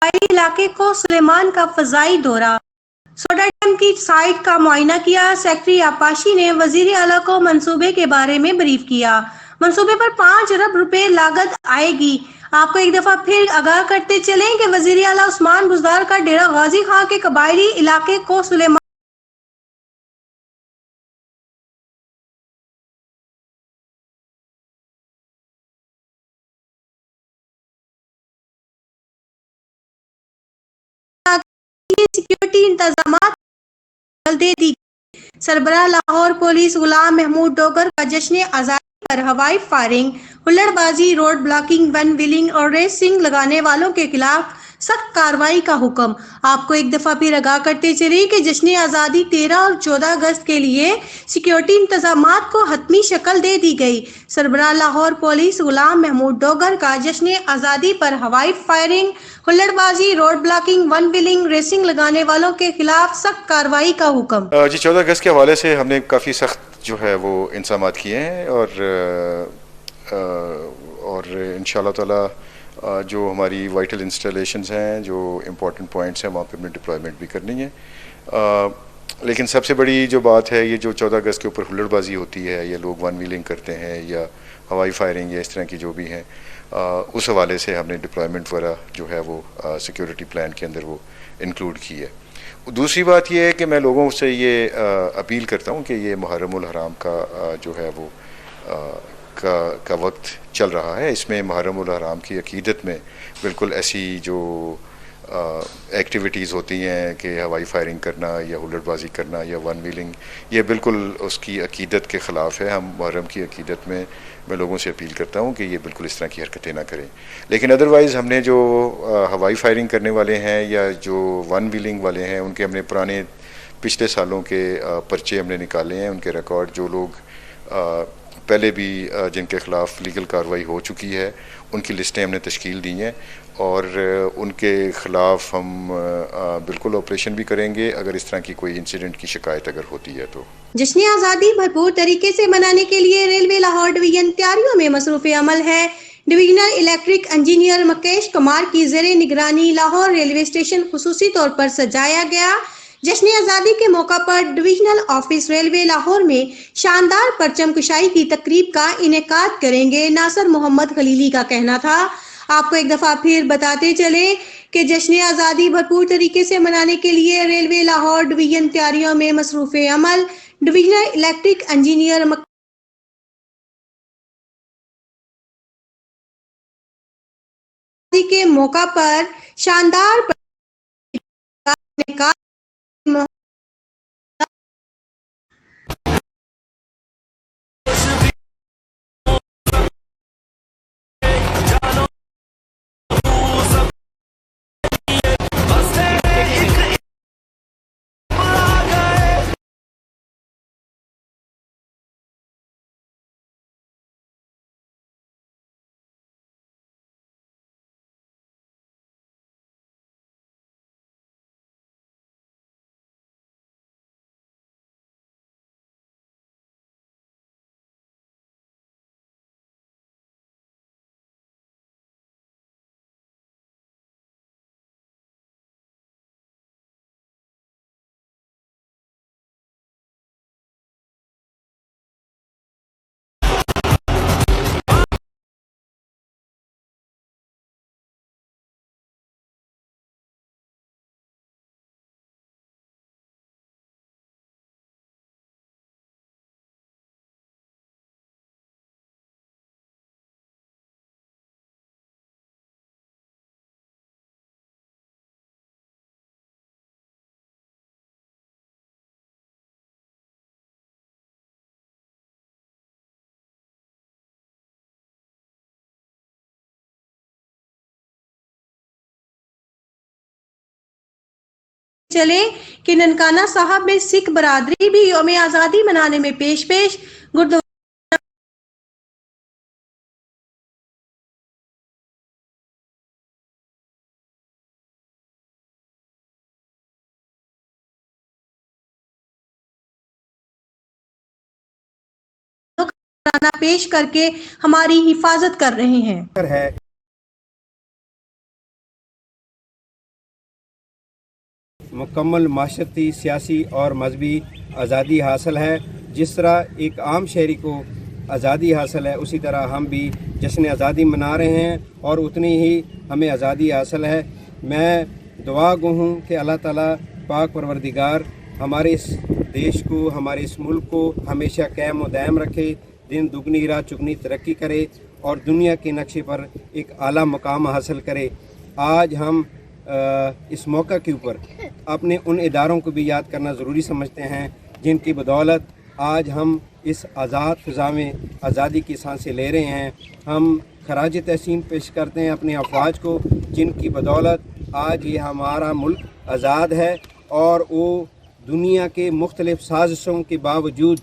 قبائلی علاقے کو سلیمان کا فضائی دورہ۔ سوڈا ڈیم کی سائٹ کا معائنہ کیا۔ سیکٹری آبپاشی نے وزیر اعلیٰ کو منصوبے کے بارے میں بریف کیا۔ منصوبے پر 5 ارب روپے لاگت آئے گی۔ آپ کو ایک دفعہ پھر آگاہ کرتے چلیں کہ وزیر اعلیٰ عثمان بزدار کا ڈیرہ غازی خان کے قبائلی علاقے کو سلیمان سیکیورٹی انتظامات دے دی گئی۔ سربراہ لاہور پولیس غلام محمود ڈوگر کا جشن آزادی پر ہوائی فائرنگ، ہلڑ بازی، روڈ بلاکنگ، ون ویلنگ اور ریسنگ لگانے والوں کے خلاف سخت کارروائی کا حکم۔ آپ کو ایک دفعہ پھر آگاہ کرتے چلیں کہ جشن آزادی 13 اور 14 اگست کے لیے سیکیورٹی انتظامات کو حتمی شکل دے دی گئی۔ سربراہ لاہور پولیس غلام محمود ڈوگر کا جشن آزادی پر ہوائی فائرنگ، ہلڑ بازی، road blocking, one wheeling, racing لگانے والوں کے خلاف سخت کارروائی کا حکم۔ جی 14 اگست کے حوالے سے ہم نے کافی سخت جو ہے وہ انتظامات کیے ہیں اور انشاءاللہ تعالی جو ہماری وائٹل انسٹالیشنز ہیں، جو امپورٹنٹ پوائنٹس ہیں، وہاں پہ ہم نے ڈپلائمنٹ بھی کرنی ہے۔ لیکن سب سے بڑی جو بات ہے، یہ جو 14 اگست کے اوپر ہلڑ بازی ہوتی ہے یا لوگ ون ویلنگ کرتے ہیں یا ہوائی فائرنگ یا اس طرح کی جو بھی ہیں، اس حوالے سے ہم نے ڈپلائمنٹ وغیرہ جو ہے وہ سیکیورٹی پلان کے اندر وہ انکلوڈ کی ہے۔ دوسری بات یہ ہے کہ میں لوگوں سے یہ اپیل کرتا ہوں کہ یہ محرم الحرام کا جو ہے وہ کا وقت چل رہا ہے۔ اس میں محرم الحرام کی عقیدت میں بالکل ایسی جو ایکٹیویٹیز ہوتی ہیں کہ ہوائی فائرنگ کرنا یا ہلڑ بازی کرنا یا ون ویلنگ، یہ بالکل اس کی عقیدت کے خلاف ہے۔ ہم محرم کی عقیدت میں لوگوں سے اپیل کرتا ہوں کہ یہ بالکل اس طرح کی حرکتیں نہ کریں۔ لیکن ادروائز ہم نے جو ہوائی فائرنگ کرنے والے ہیں یا جو ون ویلنگ والے ہیں، ان کے ہم نے پرانے پچھلے سالوں کے پرچے ہم نے نکالے ہیں، ان کے ریکارڈ، جو لوگ پہلے بھی جن کے خلاف لیگل کارروائی ہو چکی ہے، ان کی لسٹیں ہم نے تشکیل دی ہیں اور ان کے خلاف ہم بالکل آپریشن بھی کریں گے اگر اس طرح کی کوئی انسیڈنٹ کی شکایت اگر ہوتی ہے تو۔ جشن آزادی بھرپور طریقے سے منانے کے لیے ریلوے لاہور ڈویژن تیاریوں میں مصروف عمل ہے۔ Divisional electric engineer Mukesh Kumar کی زیر نگرانی لاہور ریلوے اسٹیشن خصوصی طور پر سجایا گیا۔ جشن آزادی کے موقع پر ڈویژنل آفس ریلوے لاہور میں شاندار پرچم کشائی کی تقریب کا انعقاد کریں گے۔ ناصر محمد خلیلی کا کہنا تھا۔ آپ کو ایک دفعہ پھر بتاتے چلیں کہ جشن آزادی بھرپور طریقے سے منانے کے لیے ریلوے لاہور ڈویژن تیاریوں میں مصروف عمل۔ ڈویژنل الیکٹرک انجینئر کے موقع پر شاندار چلیں کہ ننکانہ صاحب میں سکھ برادری بھی یوم آزادی منانے میں پیش گردوارہ پیش کر کے ہماری حفاظت کر رہے ہیں۔ مکمل معاشرتی، سیاسی اور مذہبی آزادی حاصل ہے۔ جس طرح ایک عام شہری کو آزادی حاصل ہے، اسی طرح ہم بھی جشن آزادی منا رہے ہیں اور اتنی ہی ہمیں آزادی حاصل ہے۔ میں دعا گو ہوں کہ اللہ تعالیٰ پاک پروردگار ہمارے اس دیش کو، ہمارے اس ملک کو ہمیشہ قائم و دائم رکھے، دن دگنی رات چگنی ترقی کرے اور دنیا کے نقشے پر ایک اعلیٰ مقام حاصل کرے۔ آج ہم اس موقع کے اوپر اپنے ان اداروں کو بھی یاد کرنا ضروری سمجھتے ہیں جن کی بدولت آج ہم اس آزاد فضا میں آزادی کی سانسیں لے رہے ہیں۔ ہم خراج تحسین پیش کرتے ہیں اپنے افواج کو جن کی بدولت آج یہ ہمارا ملک آزاد ہے، اور وہ دنیا کے مختلف سازشوں کے باوجود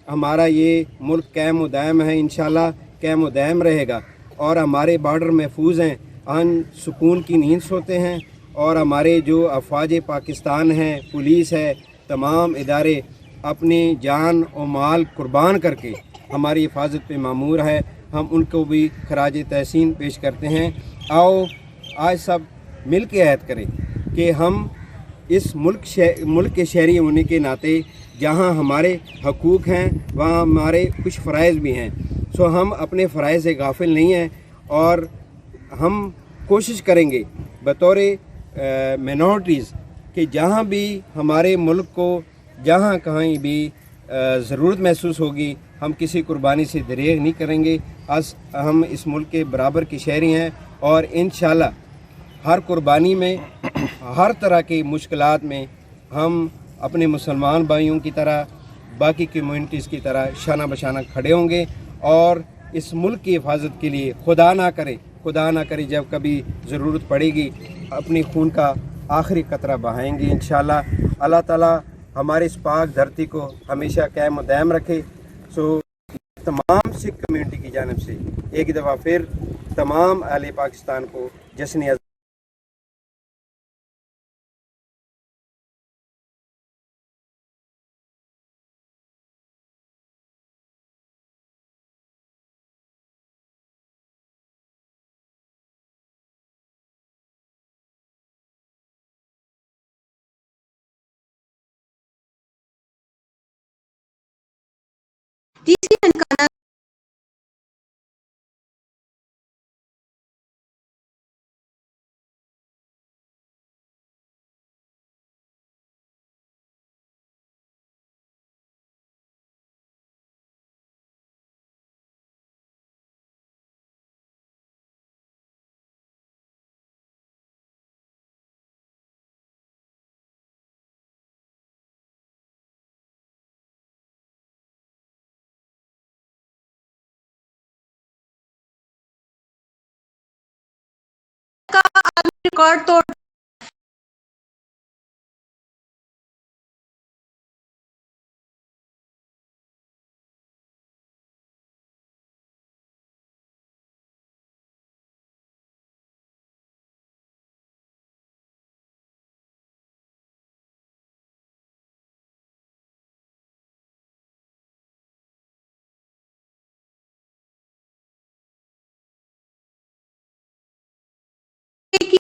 ہمارا یہ ملک قائم و دائم ہے، انشاءاللہ قائم و دائم رہے گا، اور ہمارے بارڈر محفوظ ہیں، ہم سکون کی نیند سوتے ہیں، اور ہمارے جو افواج پاکستان ہیں، پولیس ہے، تمام ادارے اپنی جان و مال قربان کر کے ہماری حفاظت پہ مامور ہے، ہم ان کو بھی خراج تحسین پیش کرتے ہیں۔ آؤ آج سب مل کے عہد کریں کہ ہم اس ملک کے شہری ہونے کے ناطے جہاں ہمارے حقوق ہیں وہاں ہمارے کچھ فرائض بھی ہیں، سو ہم اپنے فرائض سے غافل نہیں ہیں، اور ہم کوشش کریں گے بطور مینورٹیز کہ جہاں بھی ہمارے ملک کو جہاں کہیں بھی ضرورت محسوس ہوگی ہم کسی قربانی سے دریغ نہیں کریں گے۔ ہم اس ملک کے برابر کے شہری ہیں، اور انشاءاللہ ہر قربانی میں، ہر طرح کی مشکلات میں ہم اپنے مسلمان بھائیوں کی طرح، باقی کمیونٹیز کی طرح شانہ بشانہ کھڑے ہوں گے، اور اس ملک کی حفاظت کے لیے خدا نہ کرے جب کبھی ضرورت پڑے گی اپنی خون کا آخری قطرہ بہائیں گے انشاءاللہ۔ اللہ تعالیٰ ہمارے اس پاک دھرتی کو ہمیشہ قائم و دائم رکھے۔ سو تمام سکھ کمیونٹی کی جانب سے ایک دفعہ پھر تمام اہل پاکستان کو جشن ڈی سی ننکانہ کا عالمی ریکارڈ توڑ کی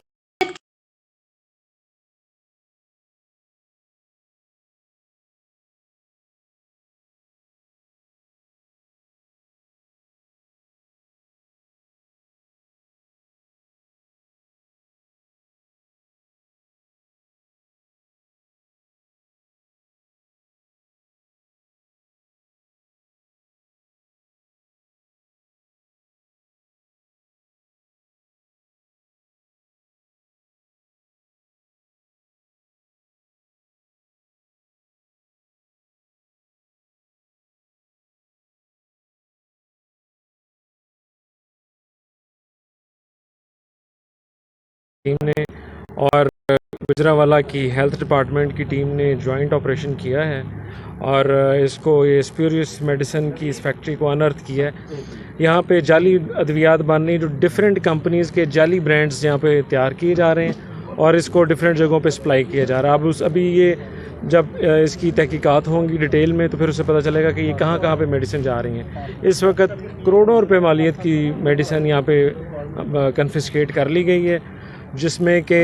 ٹیم نے اور گجرانوالہ کی ہیلتھ ڈپارٹمنٹ کی ٹیم نے جوائنٹ آپریشن کیا ہے، اور اس کو یہ اسپیوریس میڈیسن کی اس فیکٹری کو انرتھ کیا ہے۔ یہاں پہ جعلی ادویات بننے، جو ڈفرینٹ کمپنیز کے جعلی برانڈز یہاں پہ تیار کیے جا رہے ہیں، اور اس کو ڈفرینٹ جگہوں پہ سپلائی کیا جا رہا ہے۔ ابھی یہ جب اس کی تحقیقات ہوں گی ڈیٹیل میں تو پھر اسے پتہ چلے گا کہ یہ کہاں کہاں پہ میڈیسن جا رہی ہیں۔ اس وقت کروڑوں روپے مالیت کی میڈیسن یہاں پہ کنفسکیٹ کر لی گئی ہے، جس میں کہ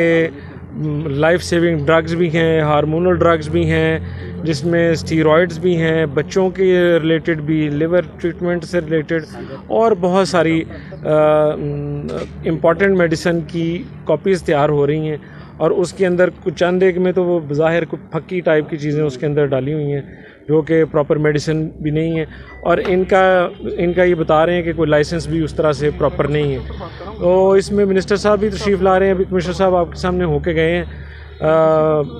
لائف سیونگ ڈرگز بھی ہیں، ہارمونل ڈرگز بھی ہیں، جس میں اسٹیرائڈز بھی ہیں، بچوں کے ریلیٹڈ بھی، لیور ٹریٹمنٹ سے ریلیٹڈ، اور بہت ساری امپورٹنٹ میڈیسن کی کاپیز تیار ہو رہی ہیں، اور اس کے اندر کچھ چند ایک میں تو وہ بظاہر کچھ پھکی ٹائپ کی چیزیں اس کے اندر ڈالی ہوئی ہیں جو کہ پراپر میڈیسن بھی نہیں ہے، اور ان کا یہ بتا رہے ہیں کہ کوئی لائسنس بھی اس طرح سے پراپر نہیں ہے۔ تو اس میں منسٹر صاحب بھی تشریف لا رہے ہیں، ابھی کمشنر صاحب آپ کے سامنے ہو کے گئے ہیں،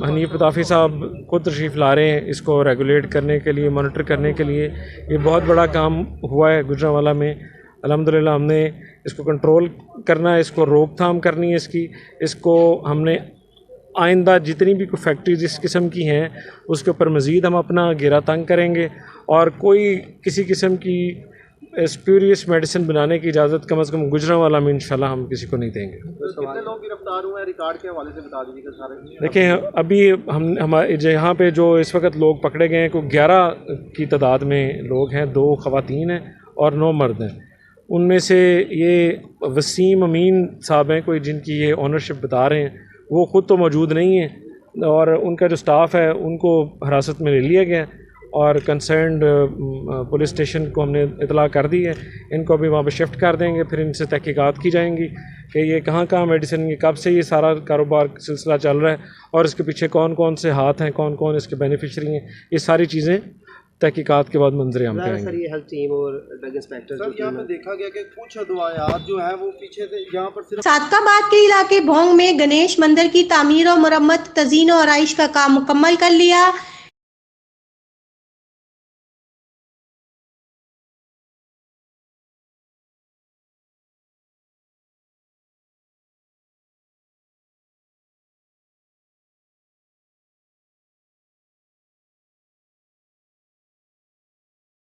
حنیف پتافی صاحب خود تشریف لا رہے ہیں اس کو ریگولیٹ کرنے کے لیے، مانیٹر کرنے کے لیے۔ یہ بہت بڑا کام ہوا ہے گوجرانوالہ میں، الحمدللہ ہم نے اس کو کنٹرول کرنا ہے، اس کو روک تھام کرنی ہے اس کو ہم نے آئندہ جتنی بھی کوئی فیکٹریز اس قسم کی ہیں اس کے اوپر مزید ہم اپنا گھیرا تنگ کریں گے، اور کوئی کسی قسم کی اسپیوریس میڈیسن بنانے کی اجازت کم از کم گوجرانوالہ میں انشاءاللہ ہم کسی کو نہیں دیں گے۔ کتنے لوگ گرفتار ہوئے ہیں ریکارڈ کے حوالے سے بتا دیجیے گا سارے؟ دیکھیں ابھی ہمارے یہاں پہ جو اس وقت لوگ پکڑے گئے ہیں کوئی 11 کی تعداد میں لوگ ہیں، 2 خواتین ہیں اور 9 مرد ہیں۔ ان میں سے یہ وسیم امین صاحب ہیں کوئی، جن کی یہ اونرشپ بتا رہے ہیں، وہ خود تو موجود نہیں ہیں، اور ان کا جو سٹاف ہے ان کو حراست میں لے لیا گیا، اور کنسرنڈ پولیس اسٹیشن کو ہم نے اطلاع کر دی ہے، ان کو ابھی وہاں پہ شفٹ کر دیں گے، پھر ان سے تحقیقات کی جائیں گی کہ یہ کہاں میڈیسن، یہ کب سے یہ سارا کاروبار سلسلہ چل رہا ہے، اور اس کے پیچھے کون کون سے ہاتھ ہیں، کون کون اس کے بینیفیشری ہیں، یہ ساری چیزیں تحقیقات کے بعد منظر عام پہ آئیں گے۔ یہ ہیلتھ ٹیم اور ڈرگ انسپیکٹر یہاں پہ دیکھا گیا کہ کچھ دواعیات جو ہیں وہ پیچھے تھے، یہاں پر صرف صادق آباد کے علاقے بھونگ میں گنیش مندر کی تعمیر و مرمت، تزئین و آرائش کا کام مکمل کر لیا۔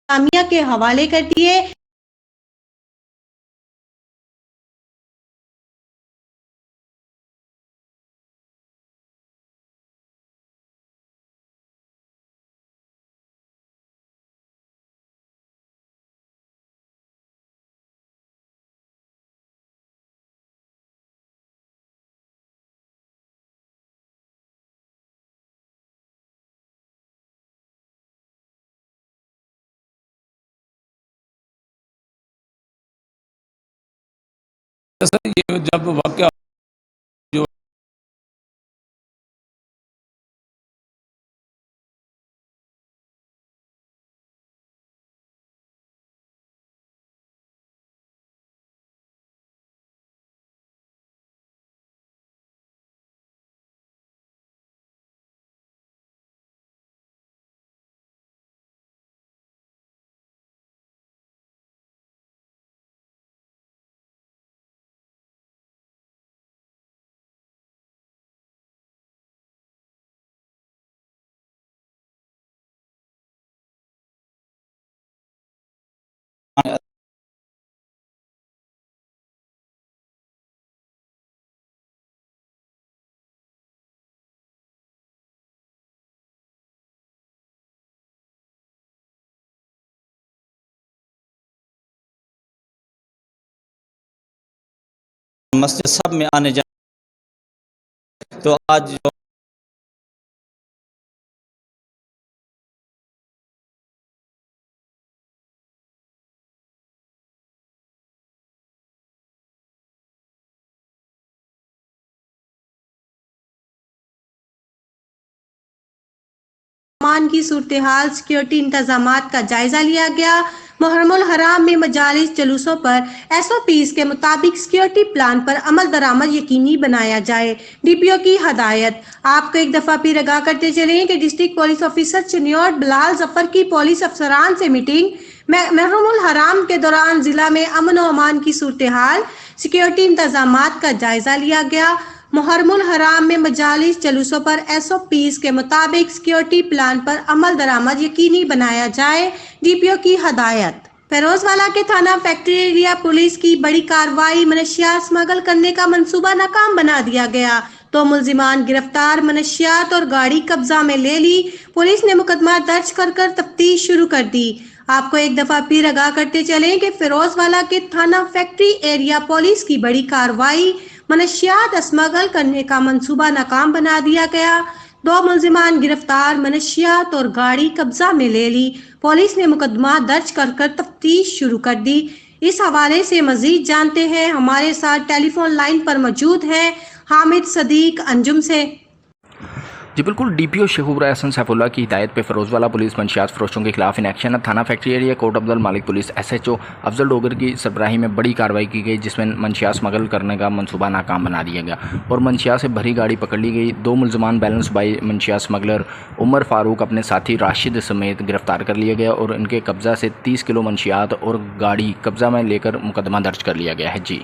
جامعہ کے حوالے کر دیے۔ سر یہ جب واقعہ جو مسجد سب میں آنے جانے، تو آج جو امان کی صورتحال، سیکیورٹی انتظامات کا جائزہ لیا گیا۔ محرم الحرام میں مجالس جلوسوں پر SOPs کے مطابق سیکیورٹی پلان پر عمل درآمد یقینی بنایا جائے، DPO کی ہدایت۔ آپ کو ایک دفعہ پھر آگاہ کرتے چلیں کہ ڈسٹرکٹ پولیس آفیسر چنیوٹ بلال ظفر کی پولیس افسران سے میٹنگ۔ محرم الحرام کے دوران ضلع میں امن و امان کی صورتحال، سیکیورٹی انتظامات کا جائزہ لیا گیا۔ محرم الحرام میں مجالس جلوسوں پر SOPs کے مطابق سیکیورٹی پلان پر عمل درآمد یقینی بنایا جائے، DPO کی ہدایت۔ فیروز والا کے تھانہ فیکٹری ایریا پولیس کی بڑی کارروائی، منشیات اسمگل کرنے کا منصوبہ ناکام بنا دیا گیا، 2 ملزمان گرفتار، منشیات اور گاڑی قبضہ میں لے لی۔ پولیس نے مقدمہ درج کر تفتیش شروع کر دی۔ آپ کو ایک دفعہ پھر آگاہ کرتے چلیں کہ فیروز والا کے تھانہ فیکٹری ایریا پولیس کی بڑی کارروائی، منشیات اسمگل کرنے کا منصوبہ ناکام بنا دیا گیا. 2 ملزمان گرفتار، منشیات اور گاڑی قبضہ میں لے لی. پولیس نے مقدمہ درج کر تفتیش شروع کر دی. اس حوالے سے مزید جانتے ہیں. ہمارے ساتھ ٹیلی فون لائن پر موجود ہیں حامد صدیق انجم سے. جی بالکل، ڈی پی او شہور احسن سیف اللہ کی ہدایت پہ فیروز والا پولیس منشیات فروشوں کے خلاف ان ایکشن تھانہ فیکٹری ایریا کوٹ عبد Malik police S H O افضل ڈوگر کی سربراہی میں بڑی کارروائی کی گئی، جس میں منشیات اسمگل کرنے کا منصوبہ ناکام بنا دیا گیا اور منشیات سے بھری گاڑی پکڑ لی گئی. 2 ملزمان بیلنس بائی منشیات اسمگلر عمر فاروق اپنے ساتھی راشد سمیت گرفتار کر لیا گیا اور ان کے قبضہ سے 30 کلو منشیات اور گاڑی قبضہ میں لے کر مقدمہ درج کر لیا گیا ہے. جی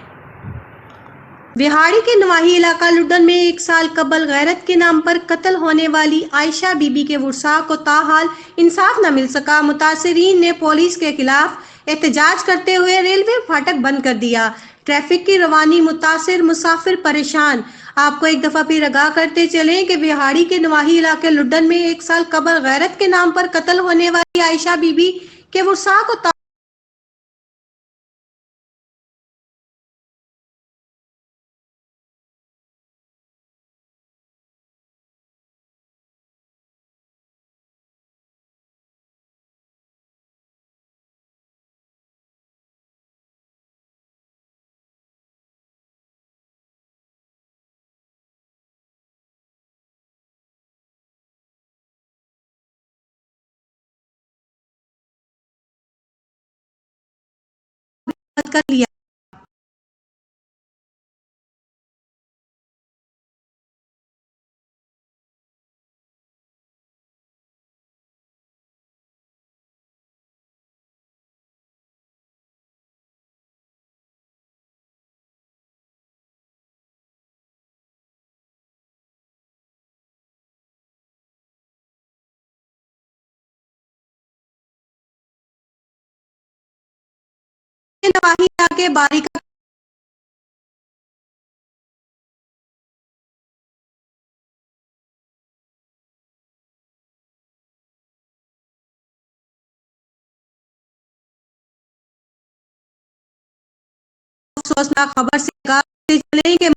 بہاڑی کے نواحی علاقہ لڈن میں 1 سال قبل غیرت کے نام پر قتل ہونے والی عائشہ بی بی کے ورثاء کو تاحال انصاف نہ مل سکا. متاثرین نے پولیس کے خلاف احتجاج کرتے ہوئے ریلوے پھاٹک بند کر دیا. ٹریفک کی روانی متاثر، مسافر پریشان. آپ کو ایک دفعہ پھر آگاہ کرتے چلیں کہ بہاڑی کے نواحی علاقے لڈن میں 1 سال قبل غیرت کے نام پر قتل ہونے والی عائشہ بی بی کے ورثاء کو کر لیا. نواحی علاقے باری کا افسوسناک خبر سے آگاہ کرتے چلیں کہ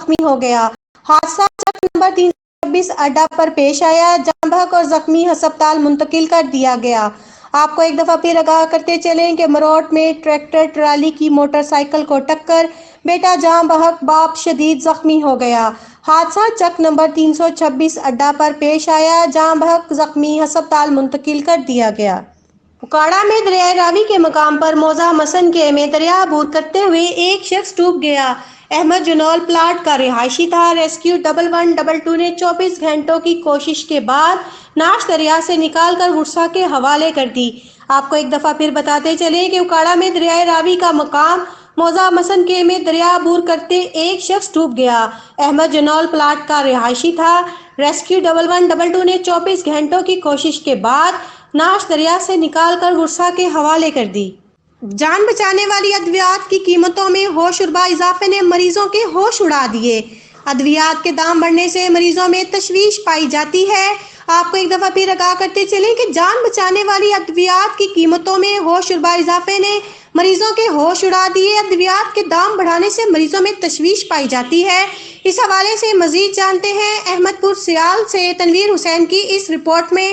زخمی ہو گیا. حادثہ چک نمبر 326 اڈا پر پیش آیا. جاں بحق اور زخمی ہسپتال منتقل کر دیا گیا. آپ کو ایک دفعہ پھر آگاہ کرتے چلیں کہ مروٹ میں ٹریکٹر ٹرالی کی موٹر سائیکل کو ٹکر، بیٹا جاں بحق، باپ شدید زخمی ہو گیا. حادثہ چک نمبر 326 اڈا پر پیش آیا. جاں بحق، زخمی ہسپتال منتقل کر دیا گیا. اکاڑا میں دریائے راوی کے مقام پر موزہ مسن کے میں دریا عبور کرتے ہوئے ایک شخص ڈوب گیا. احمد جنول پلاٹ کا رہائشی تھا. ریسکیو 1122 نے 24 گھنٹوں کی کوشش کے بعد ناش دریا سے نکال کر ورثاء کے حوالے کر دی. آپ کو ایک دفعہ پھر بتاتے چلیں کہ اکاڑا میں دریائے راوی کا مقام موزہ مسن کے میں دریا عبور کرتے ایک شخص ڈوب گیا. احمد جنول پلاٹ کا رہائشی تھا. ریسکیو 1122 نے 24 گھنٹوں کی کوشش کے بعد ناش دریا سے نکال کر ورثاء کے حوالے کر دی. جان بچانے والی ادویات کی قیمتوں میں ہوش اربا اضافے نے مریضوں کے ہوش اڑا دیے. ادویات کے دام بڑھنے سے مریضوں میں تشویش پائی جاتی ہے. آپ کو ایک دفعہ پھر آگاہ کرتے چلیں کہ جان بچانے والی ادویات کی قیمتوں میں ہوش اربا اضافے نے مریضوں کے ہوش اڑا دیے. ادویات کے دام بڑھانے سے مریضوں میں تشویش پائی جاتی ہے. اس حوالے سے مزید جانتے ہیں احمد پور سیال سے تنویر حسین کی اس رپورٹ میں.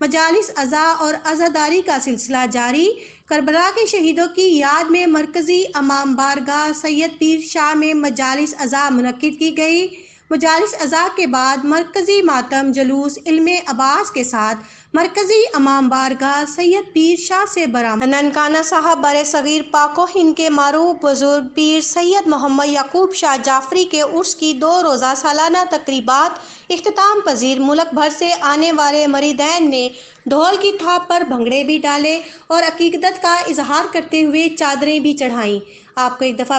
مجالس عزا اور عزاداری کا سلسلہ جاری۔ کربلا کے شہیدوں کی یاد میں مرکزی امام بارگاہ سید پیر شاہ میں مجالس عزا منعقد کی گئی۔ مجالس عزا کے بعد مرکزی ماتم جلوس علم عباس کے ساتھ مرکزی امام بارگاہ سید پیر شاہ سے برآمد۔ ننکانہ صاحب بر صغیر پاک و ہند کے معروف بزرگ پیر سید محمد یعقوب شاہ جعفری کے عرس کی 2 روزہ سالانہ تقریبات اختتام پذیر۔ ملک بھر سے آنے والے مریدین نے ڈھول کی تھاپ پر بھنگڑے بھی ڈالے اور عقیدت کا اظہار کرتے ہوئے چادریں بھی چڑھائیں۔ آپ کو ایک دفعہ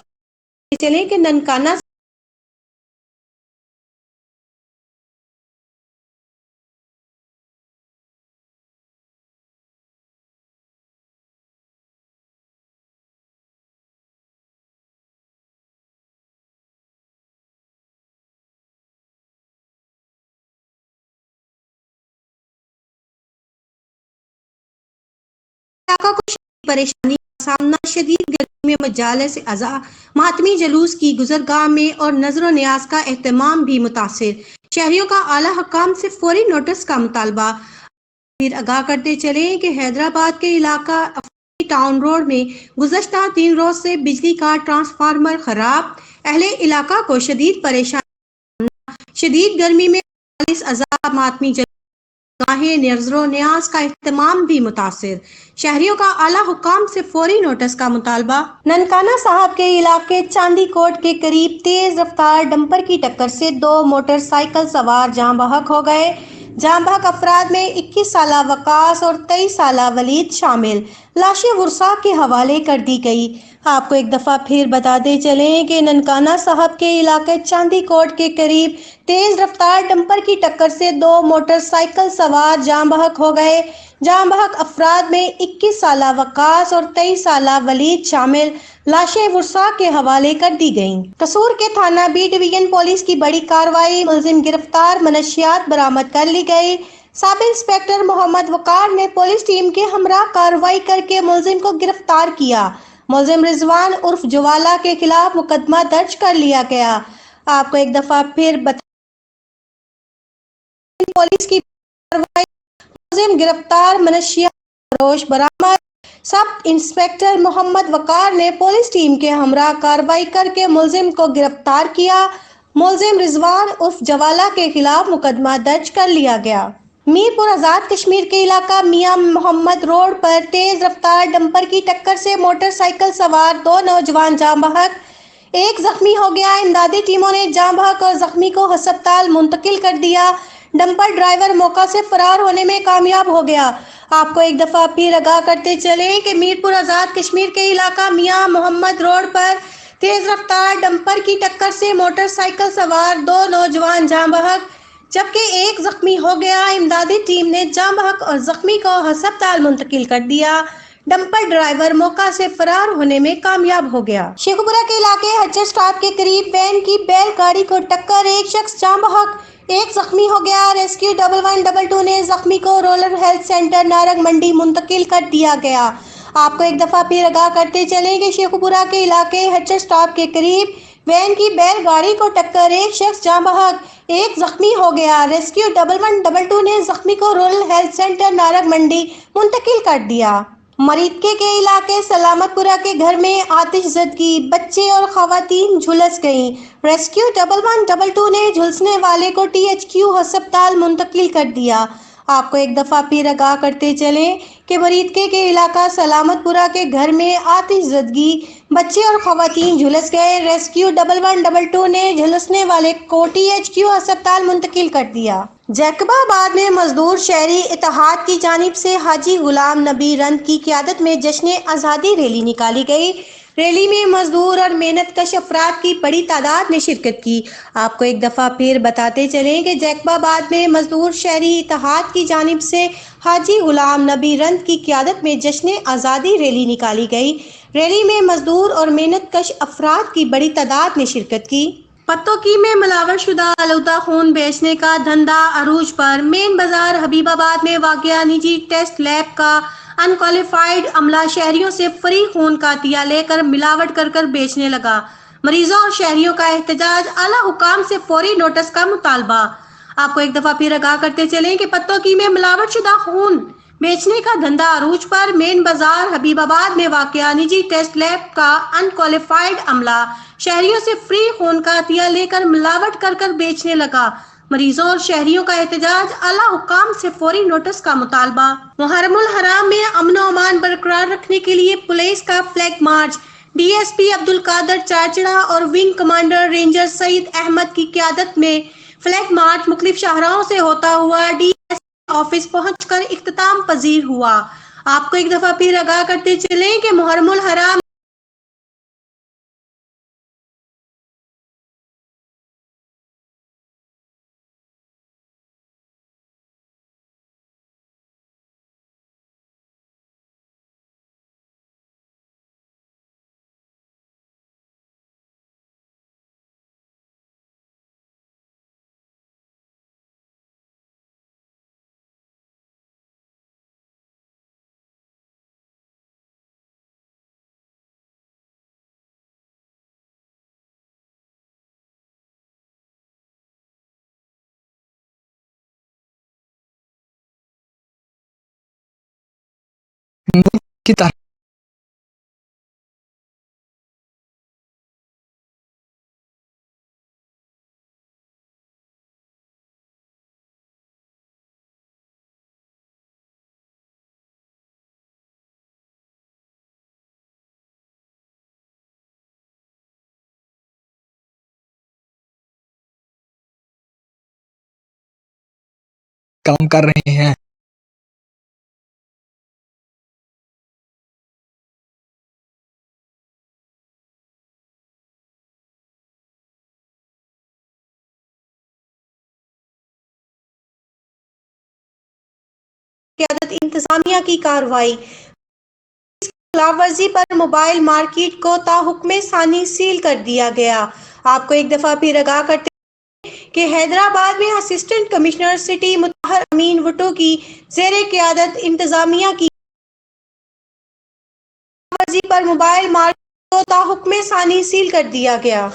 چلیں کہ ننکانہ علاقہ کو شدید پریشانی کا سامنا، شدید گرمی میں مجالس عزا ماتمی جلوس کی گزرگاہ میں اور نظر و نیاز کا اہتمام بھی متاثر۔ شہریوں کا اعلیٰ حکام سے فوری نوٹس کا مطالبہ۔ پھر آگاہ کرتے چلیں کہ حیدرآباد کے علاقہ افریقی ٹاؤن روڈ میں گزشتہ 3 روز سے بجلی کا ٹرانسفارمر خراب، اہل علاقہ کو شدید پریشانی۔ شدید گرمی میں مجالس عزا ماتمی جلوس گاہیں نظر و نیاز کا اہتمام بھی متاثر۔ شہریوں کا اعلیٰ حکام سے فوری نوٹس کا مطالبہ۔ ننکانہ صاحب کے علاقے چاندی کوٹ کے قریب تیز رفتار ڈمپر کی ٹکر سے 2 موٹر سائیکل سوار جاں بحق ہو گئے۔ جاں بحق افراد میں 21 سالہ وقاص اور 23 سالہ ولید شامل۔ لاشیں ورثاء کے حوالے کر دی گئی۔ آپ کو ایک دفعہ پھر بتاتے چلیں کہ ننکانہ صاحب کے علاقے چاندی کوٹ کے قریب تیز رفتار ڈمپر کی ٹکر سے 2 موٹر سائیکل سوار جاں بحق ہو گئے۔ جاں بحق افراد میں 21 سالہ وقاص اور 23 سالہ ولید شامل۔ لاشیں ورثاء کے حوالے کر دی گئیں۔ قصور کے تھانہ بی ڈویژن پولیس کی بڑی کارروائی، ملزم گرفتار، منشیات برآمد کر لی گئی۔ سب انسپکٹر محمد وقار نے پولیس ٹیم کے ہمراہ کارروائی کر کے ملزم کو گرفتار کیا۔ ملزم رضوان عرف جوالا کے خلاف مقدمہ درج کر لیا گیا۔ آپ کو ایک دفعہ پھر پولیس کی کارروائی، ملزم گرفتار، منشیات فروش برآمد۔ سب انسپکٹر محمد وقار نے پولیس ٹیم کے ہمراہ کارروائی کر کے ملزم کو گرفتار کیا۔ ملزم رضوان عرف جوالا کے خلاف مقدمہ درج کر لیا گیا۔ میرپور آزاد کشمیر کے علاقہ میاں محمد روڈ پر تیز رفتار ڈمپر کی ٹکر سے موٹر سائیکل سوار 2 نوجوان جاں بحق، 1 زخمی ہو گیا۔ امدادی ٹیموں نے جاں بحق اور زخمی کو ہسپتال منتقل کر دیا۔ ڈمپر ڈرائیور موقع سے فرار ہونے میں کامیاب ہو گیا۔ آپ کو ایک دفعہ پھر آگاہ کرتے چلیں کہ میرپور آزاد کشمیر کے علاقہ میاں محمد روڈ پر تیز رفتار ڈمپر کی ٹکر سے موٹر سائیکل سوار 2 نوجوان جاں بحق جبکہ 1 زخمی ہو گیا۔ امدادی ٹیم نے جاں بحق اور زخمی کو ہسپتال منتقل کر دیا۔ ڈمپر ڈرائیور موقع سے فرار ہونے میں کامیاب ہو گیا۔ شیخوپورہ کے علاقے ہچر سٹاپ کے قریب وین کی بیل گاڑی کو ٹکر، 1 شخص جاں بحق، 1 زخمی ہو گیا۔ ریسکیو 1122 نے زخمی کو رورل ہیلتھ سینٹر نارنگ منڈی منتقل کر دیا گیا۔ آپ کو ایک دفعہ پھر آگاہ کرتے چلیں کہ شیخوپورہ کے علاقے ہچر سٹاپ کے قریب وین کی بیل گاڑی کو ٹکر، 1 شخص جاں بحق، 1 زخمی ہو گیا۔ ریسکیو 1122 نے زخمی کو رورل ہیلتھ سینٹر نارنگ منڈی منتقل کر دیا۔ مریدکے کے علاقے سلامت پورہ کے گھر میں آتش زدگی، بچے اور خواتین جھلس گئیں۔ ریسکیو 1122 نے جھلسنے والے کو THQ ہسپتال منتقل کر دیا۔ آپ کو ایک دفعہ پھر آگاہ کرتے چلیں کہ مریدکے کے علاقہ سلامت پورہ کے گھر میں آتش زدگی، بچے اور خواتین جھلس گئے۔ ریسکیو 1122 نے جھلسنے والے کو THQ ہسپتال منتقل کر دیا۔ جیکب آباد میں مزدور شہری اتحاد کی جانب سے حاجی غلام نبی رند کی قیادت میں جشن آزادی ریلی نکالی گئی۔ ریلی میں مزدور اور محنت کش افراد کی بڑی تعداد نے شرکت کی۔ آپ کو ایک دفعہ پھر بتاتے چلیں کہ جیکب آباد میں مزدور شہری اتحاد کی جانب سے حاجی غلام نبی رند کی قیادت میں جشن آزادی ریلی نکالی گئی۔ ریلی میں مزدور اور محنت کش افراد کی بڑی تعداد نے شرکت کی۔ پتوکی میں ملاوٹ شدہ آلودہ خون بیچنے کا دھندا عروج پر، مین بازار حبیب آباد میں واقع نجی ٹیسٹ لیب کا ان کوالیفائڈ عملہ شہریوں سے فری خون کا عطیہ لے کر ملاوٹ کر بیچنے لگا۔ مریضوں اور شہریوں کا احتجاج، اعلیٰ حکام سے فوری نوٹس کا مطالبہ۔ آپ کو ایک دفعہ پھر آگاہ کرتے چلیں کہ پتوکی میں ملاوٹ شدہ خون بیچنے کا دھندا عروج پر، مین بازار حبیب آباد میں واقع نجی ٹیسٹ لیب کا انکوالیفائڈ عملہ شہریوں سے فری خون کا عطیہ لے کر ملاوٹ کر بیچنے لگا۔ مریضوں اور شہریوں کا احتجاج، اعلیٰ حکام سے فوری نوٹس کا مطالبہ۔ محرم الحرام میں امن و امان برقرار رکھنے کے لیے پولیس کا flag march, D S P Abdul Qadir Charchara اور wing commander ranger Saeed Ahmed کی قیادت میں فلیگ مارچ مختلف شاہراہوں سے ہوتا ہوا ڈی ایس پی آفس پہنچ کر اختتام پذیر ہوا۔ آپ کو ایک دفعہ پھر آگاہ کرتے چلیں کہ محرم الحرام کی طرح کام کر رہے ہیں۔ قیادت انتظامیہ کی کارروائی، خلاف ورزی پر موبائل مارکیٹ کو تا حکم ثانی سیل کر دیا گیا۔ آپ کو ایک دفعہ پھر آگاہ کرتے ہیں کہ حیدرآباد میں اسسٹنٹ کمشنر سٹی مطہر امین وٹو کی زیر قیادت انتظامیہ کی خلاف ورزی پر موبائل مارکیٹ کو تا حکم ثانی سیل کر دیا گیا۔